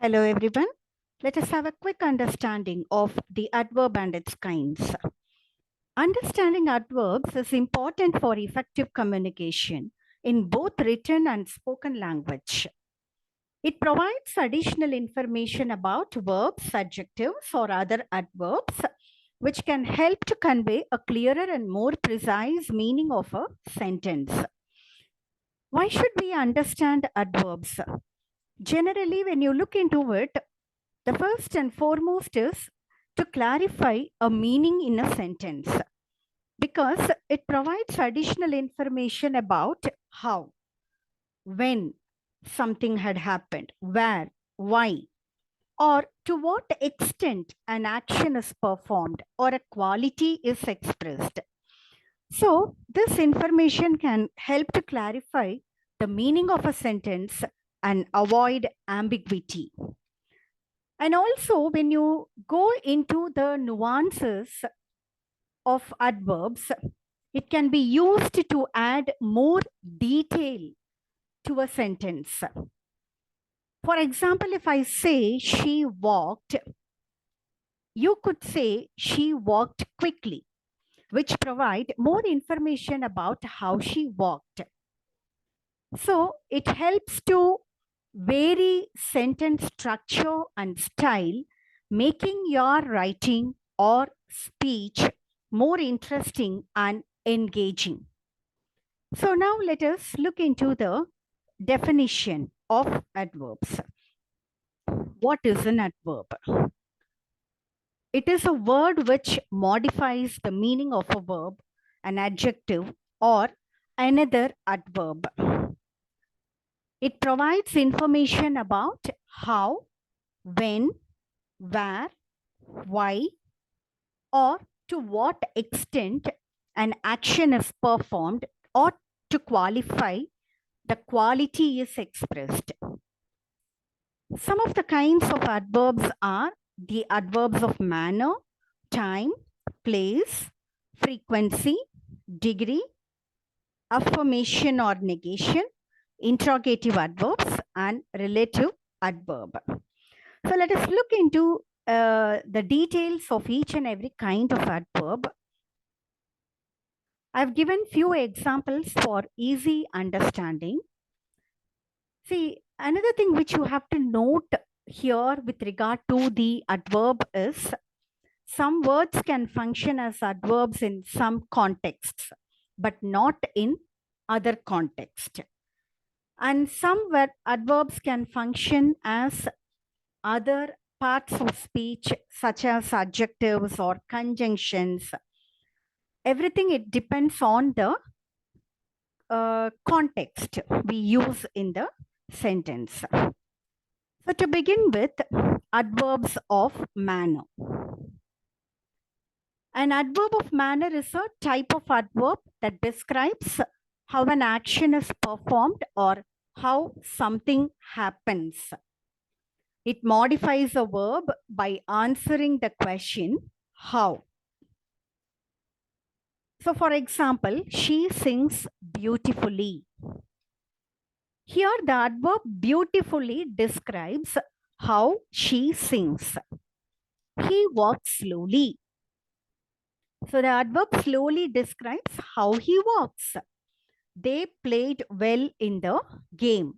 Hello everyone. Let us have a quick understanding of the adverb and its kinds. Understanding adverbs is important for effective communication in both written and spoken language. It provides additional information about verbs, adjectives, or other adverbs, which can help to convey a clearer and more precise meaning of a sentence. Why should we understand adverbs? Generally, when you look into it, the first and foremost is to clarify a meaning in a sentence because it provides additional information about how, when something had happened, where, why, or to what extent an action is performed or a quality is expressed. So, this information can help to clarify the meaning of a sentence and avoid ambiguity. And also, when you go into the nuances of adverbs, it can be used to add more detail to a sentence. For example, if I say she walked, you could say she walked quickly, which provide more information about how she walked. So it helps to vary sentence structure and style, making your writing or speech more interesting and engaging. So now let us look into the definition of adverbs. What is an adverb? It is a word which modifies the meaning of a verb, an adjective, or another adverb. It provides information about how, when, where, why, or to what extent an action is performed, or to qualify the quality is expressed. Some of the kinds of adverbs are the adverbs of manner, time, place, frequency, degree, affirmation or negation, interrogative adverbs, and relative adverb. So let us look into the details of each and every kind of adverb. I've given few examples for easy understanding. See, another thing which you have to note here with regard to the adverb is some words can function as adverbs in some contexts, but not in other contexts. And some adverbs can function as other parts of speech, such as adjectives or conjunctions. Everything, it depends on the context we use in the sentence. So to begin with, adverbs of manner. An adverb of manner is a type of adverb that describes how an action is performed or how something happens. It modifies a verb by answering the question, how. So, for example, she sings beautifully. Here, the adverb beautifully describes how she sings. He walks slowly. So, the adverb slowly describes how he walks. They played well in the game.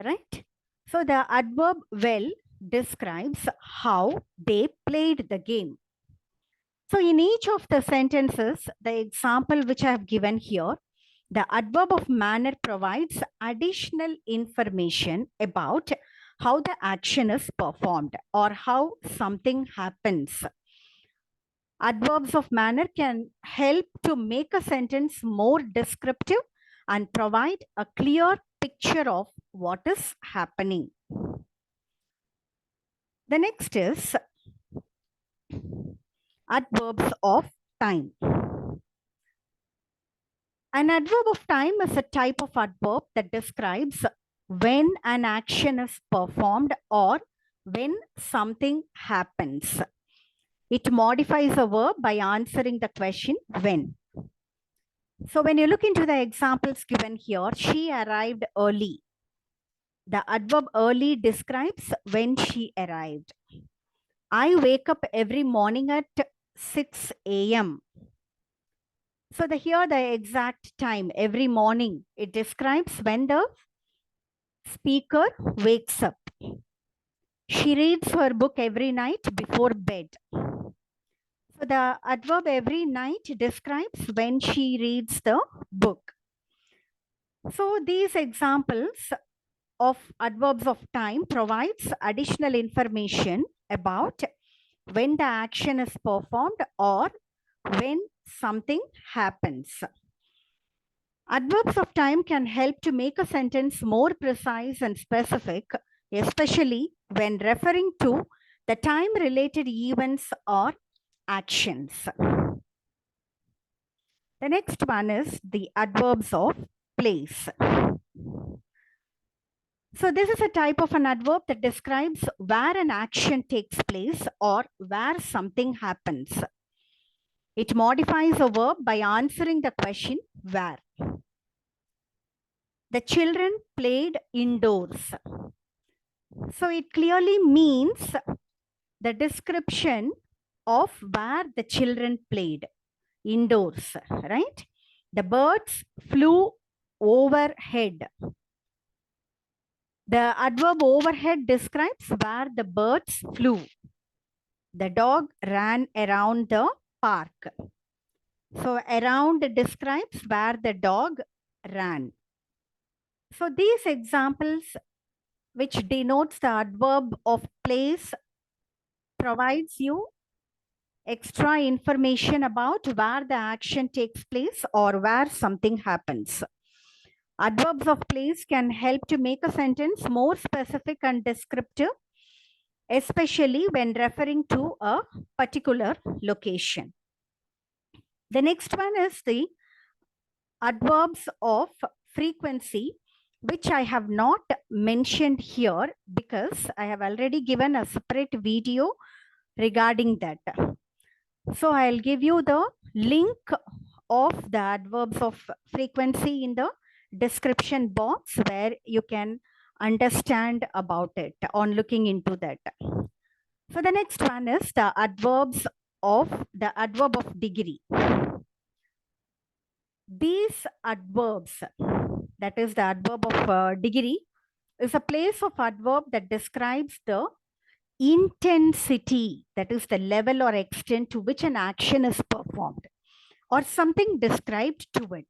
Right? So, the adverb well describes how they played the game. So, in each of the sentences, the example which I have given here, the adverb of manner provides additional information about how the action is performed or how something happens. Adverbs of manner can help to make a sentence more descriptive and provide a clear picture of what is happening. The next is adverbs of time. An adverb of time is a type of adverb that describes when an action is performed or when something happens. It modifies a verb by answering the question when. So when you look into the examples given here, she arrived early. The adverb early describes when she arrived. I wake up every morning at 6 a.m. So here the exact time, every morning, it describes when the speaker wakes up. She reads her book every night before bed. So the adverb every night describes when she reads the book. So these examples of adverbs of time provides additional information about when the action is performed or when something happens. Adverbs of time can help to make a sentence more precise and specific, especially when referring to the time-related events or actions. The next one is the adverbs of place. So this is a type of an adverb that describes where an action takes place or where something happens. It modifies a verb by answering the question where. The children played indoors. So it clearly means the description of where the children played indoors, right? The birds flew overhead. The adverb overhead describes where the birds flew. The dog ran around the park. So around describes where the dog ran. So these examples, which denotes the adverb of place, provides you extra information about where the action takes place or where something happens. Adverbs of place can help to make a sentence more specific and descriptive, especially when referring to a particular location. The next one is the adverbs of frequency, which I have not mentioned here because I have already given a separate video regarding that. So I'll give you the link of the adverbs of frequency in the description box where you can understand about it on looking into that. So the next one is the adverb of degree. These adverbs, that is the adverb of degree, is a place of adverb that describes the intensity, that is the level or extent to which an action is performed or something described to it.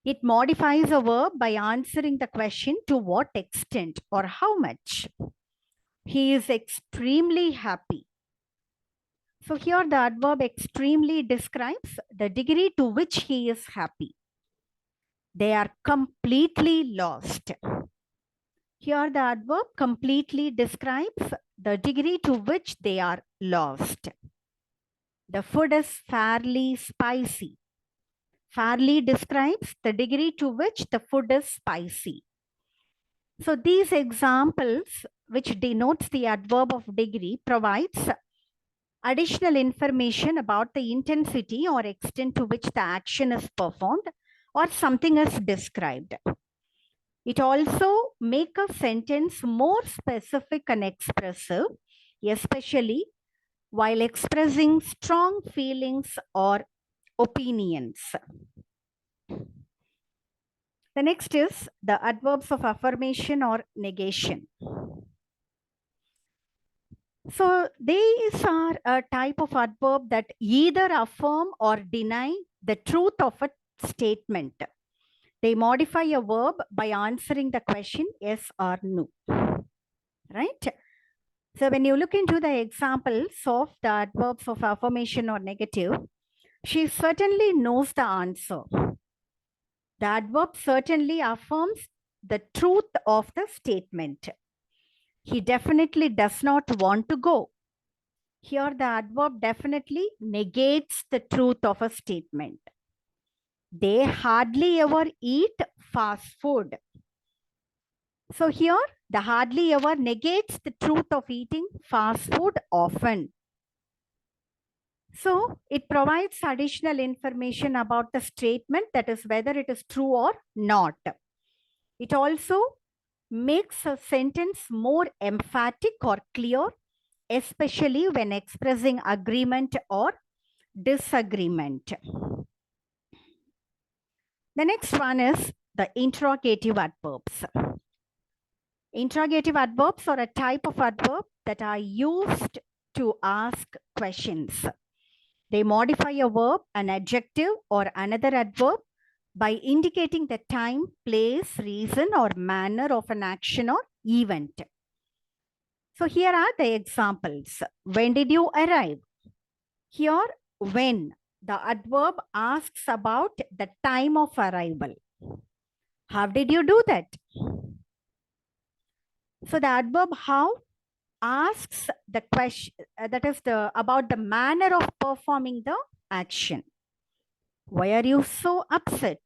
It modifies a verb by answering the question to what extent or how much. He is extremely happy. So here the adverb extremely describes the degree to which he is happy. They are completely lost. Here the adverb completely describes the degree to which they are lost. The food is fairly spicy. Fairly describes the degree to which the food is spicy. So these examples, which denotes the adverb of degree, provides additional information about the intensity or extent to which the action is performed or something is described. It also makes a sentence more specific and expressive, especially while expressing strong feelings or opinions. The next is the adverbs of affirmation or negation. So these are a type of adverb that either affirm or deny the truth of a statement. They modify a verb by answering the question yes or no. Right? So when you look into the examples of the adverbs of affirmation or negative, she certainly knows the answer. The adverb certainly affirms the truth of the statement. He definitely does not want to go. Here the adverb definitely negates the truth of a statement. They hardly ever eat fast food. So here the hardly ever negates the truth of eating fast food often. So it provides additional information about the statement, that is whether it is true or not. It also makes a sentence more emphatic or clear, especially when expressing agreement or disagreement. The next one is the interrogative adverbs. Interrogative adverbs are a type of adverb that are used to ask questions. They modify a verb, an adjective, or another adverb by indicating the time, place, reason, or manner of an action or event. So here are the examples. When did you arrive? Here, when, the adverb asks about the time of arrival. How did you do that? So the adverb how asks the question, that is about the manner of performing the action. Why are you so upset?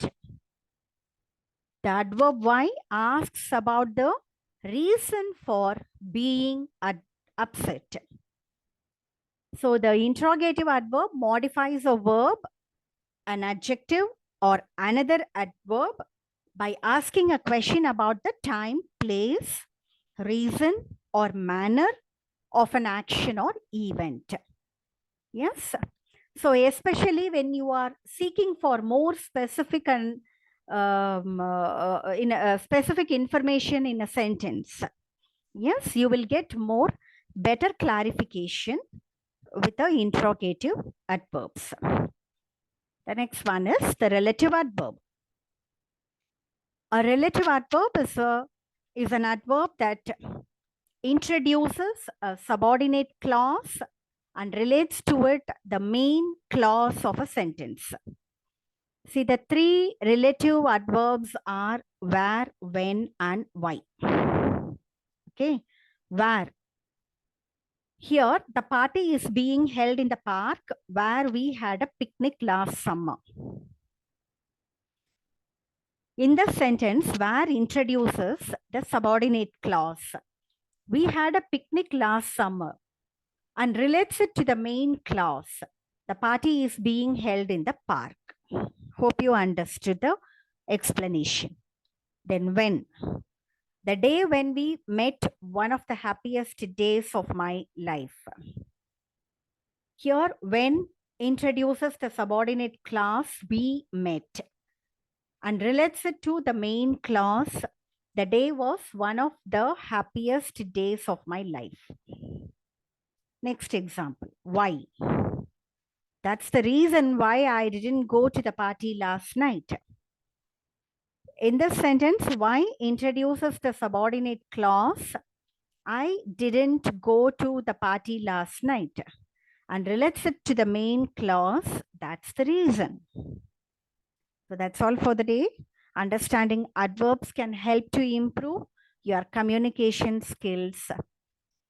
The adverb why asks about the reason for being upset. So the interrogative adverb modifies a verb, an adjective, or another adverb by asking a question about the time, place, reason, or manner of an action or event. Yes. So especially when you are seeking for more specific and specific information in a sentence, yes, you will get more better clarification with the interrogative adverbs. The next one is the relative adverb. A relative adverb is an adverb that introduces a subordinate clause and relates to it the main clause of a sentence. See, the three relative adverbs are where, when, and why. Okay, where. Here, the party is being held in the park where we had a picnic last summer. In the sentence, where introduces the subordinate clause. We had a picnic last summer and relates it to the main clause. The party is being held in the park. Hope you understood the explanation. Then when? The day when we met, one of the happiest days of my life. Here, when introduces the subordinate clause we met and relates it to the main clause. The day was one of the happiest days of my life. Next example, why? That's the reason why I didn't go to the party last night. In this sentence, why introduces the subordinate clause, I didn't go to the party last night, and relates it to the main clause, that's the reason. So that's all for the day. Understanding adverbs can help to improve your communication skills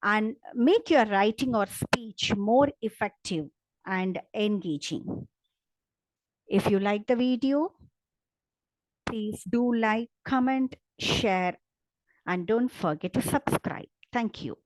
and make your writing or speech more effective and engaging. If you like the video, please do like, comment, share, and don't forget to subscribe. Thank you.